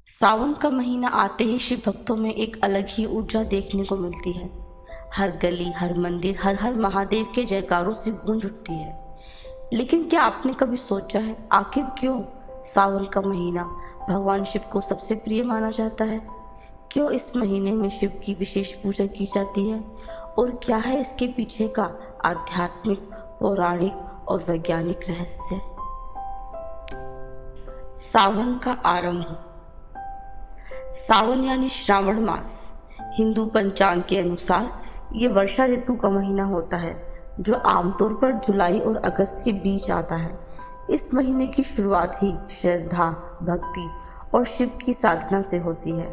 सावन का महीना आते ही शिव भक्तों में एक अलग ही ऊर्जा देखने को मिलती है। हर गली, हर मंदिर, हर हर महादेव के जयकारों से गूंज उठती है। लेकिन क्या आपने कभी सोचा है आखिर क्यों सावन का महीना भगवान शिव को सबसे प्रिय माना जाता है? क्यों इस महीने में शिव की विशेष पूजा की जाती है और क्या है इसके पीछे का आध्यात्मिक, पौराणिक और वैज्ञानिक रहस्य? सावन का आरंभ। सावन यानी श्रावण मास हिंदू पंचांग के अनुसार ये वर्षा ऋतु का महीना होता है जो आमतौर पर जुलाई और अगस्त के बीच आता है। इस महीने की शुरुआत ही श्रद्धा, भक्ति और शिव की साधना से होती है।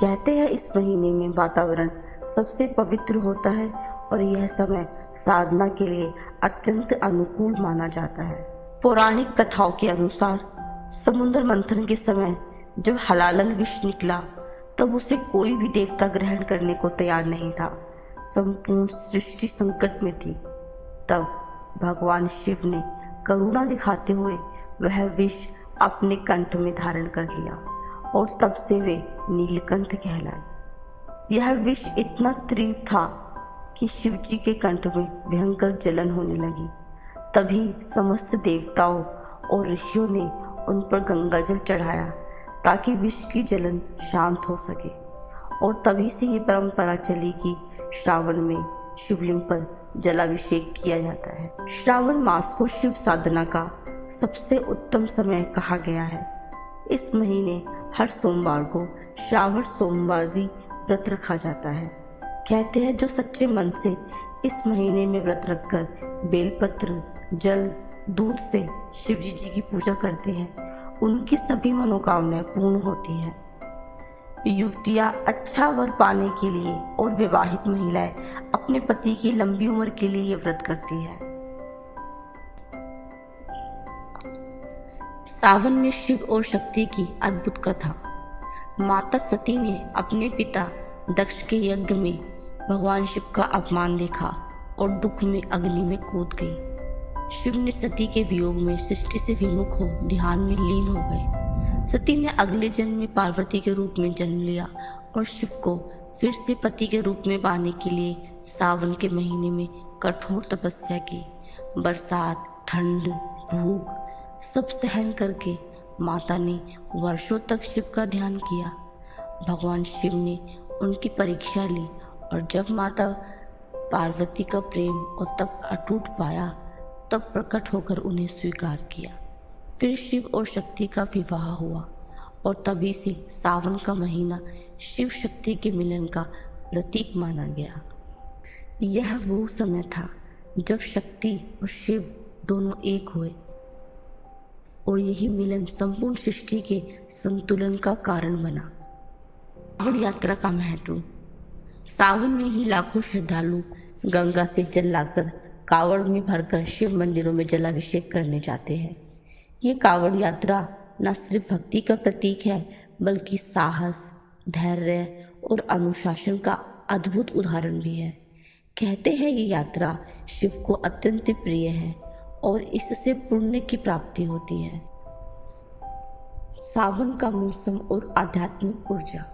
कहते हैं इस महीने में वातावरण सबसे पवित्र होता है और यह समय साधना के लिए अत्यंत अनुकूल माना जाता है। पौराणिक कथाओं के अनुसार समुद्र मंथन के समय जब हलाल विष निकला तब उसे कोई भी देवता ग्रहण करने को तैयार नहीं था। संपूर्ण सृष्टि संकट में थी। तब भगवान शिव ने करुणा दिखाते हुए वह विष अपने कंठ में धारण कर लिया और तब से वे नीलकंठ कहलाए। यह विष इतना तीव्र था कि शिव जी के कंठ में भयंकर जलन होने लगी। तभी समस्त देवताओं और ऋषियों ने उन पर गंगा जल चढ़ाया ताकि विष की जलन शांत हो सके। और तभी से ये परंपरा चली कि श्रावण में शिवलिंग पर जलाभिषेक किया जाता है। श्रावण मास को शिव साधना का सबसे उत्तम समय कहा गया है। इस महीने हर सोमवार को श्रावण सोमवारी व्रत रखा जाता है। कहते हैं जो सच्चे मन से इस महीने में व्रत रखकर बेलपत्र, जल, दूध से शिवजी जी की पूजा करते हैं उनकी सभी मनोकामनाएं पूर्ण होती हैं। युवतियां अच्छा वर पाने के लिए और विवाहित महिलाएं अपने पति की लंबी उम्र के लिए ये व्रत करती है। सावन में शिव और शक्ति की अद्भुत कथा। माता सती ने अपने पिता दक्ष के यज्ञ में भगवान शिव का अपमान देखा और दुख में अग्नि में कूद गई। शिव ने सती के वियोग में सृष्टि से विमुख हो ध्यान में लीन हो गए। सती ने अगले जन्म में पार्वती के रूप में जन्म लिया और शिव को फिर से पति के रूप में पाने के लिए सावन के महीने में कठोर तपस्या की। बरसात, ठंड, भूख सब सहन करके माता ने वर्षों तक शिव का ध्यान किया। भगवान शिव ने उनकी परीक्षा ली और जब माता पार्वती का प्रेम और तप अटूट पाया तब प्रकट होकर उन्हें स्वीकार किया। फिर शिव और शक्ति का विवाह हुआ और तभी से सावन का महीना शिव शक्ति के मिलन का प्रतीक माना गया। यह वो समय था जब शक्ति और शिव दोनों एक हुए और यही मिलन संपूर्ण सृष्टि के संतुलन का कारण बना। कांवड़ यात्रा का महत्व। सावन में ही लाखों श्रद्धालु गंगा से जल लाकर कांवड़ में भरकर शिव मंदिरों में जलाभिषेक करने जाते हैं। ये कांवड़ यात्रा न सिर्फ भक्ति का प्रतीक है बल्कि साहस, धैर्य और अनुशासन का अद्भुत उदाहरण भी है। कहते हैं ये यात्रा शिव को अत्यंत प्रिय है और इससे पुण्य की प्राप्ति होती है। सावन का मौसम और आध्यात्मिक ऊर्जा।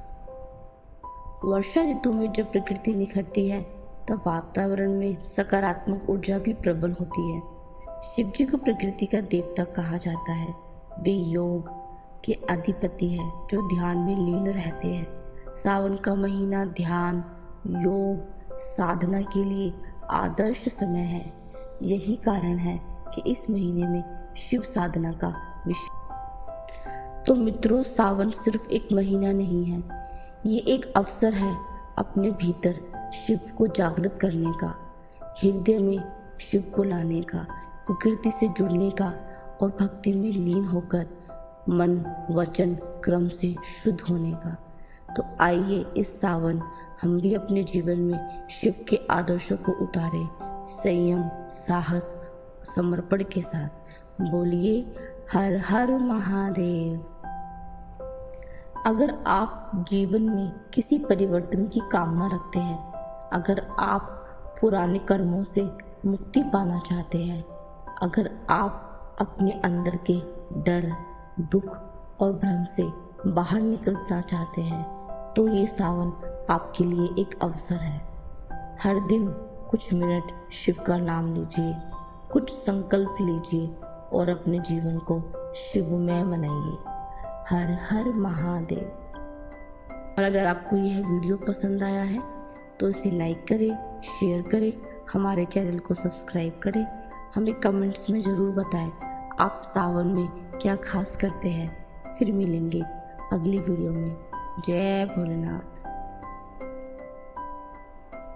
वर्षा ऋतु में जब प्रकृति निखरती है तब वातावरण में सकारात्मक ऊर्जा भी प्रबल होती है। शिव जी को प्रकृति का देवता कहा जाता है। वे योग के अधिपति हैं जो ध्यान में लीन रहते हैं। सावन का महीना ध्यान, योग, साधना के लिए आदर्श समय है। यही कारण है कि इस महीने में शिव साधना का विशेष। तो मित्रों, सावन सिर्फ एक महीना नहीं है, ये एक अवसर है अपने भीतर शिव को जागृत करने का, हृदय में शिव को लाने का, प्रकृति से जुड़ने का और भक्ति में लीन होकर मन, वचन, क्रम से शुद्ध होने का। तो आइए इस सावन हम भी अपने जीवन में शिव के आदर्शों को उतारें, संयम, साहस, समर्पण के साथ। बोलिए हर हर महादेव। अगर आप जीवन में किसी परिवर्तन की कामना रखते हैं, अगर आप पुराने कर्मों से मुक्ति पाना चाहते हैं, अगर आप अपने अंदर के डर, दुख और भ्रम से बाहर निकलना चाहते हैं तो ये सावन आपके लिए एक अवसर है। हर दिन कुछ मिनट शिव का नाम लीजिए, कुछ संकल्प लीजिए और अपने जीवन को शिवमय बनाइए। हर हर महादेव। और अगर आपको यह वीडियो पसंद आया है तो इसे लाइक करें, शेयर करें, हमारे चैनल को सब्सक्राइब करें। हमें कमेंट्स में ज़रूर बताएं आप सावन में क्या खास करते हैं। फिर मिलेंगे अगली वीडियो में। जय भोलेनाथ।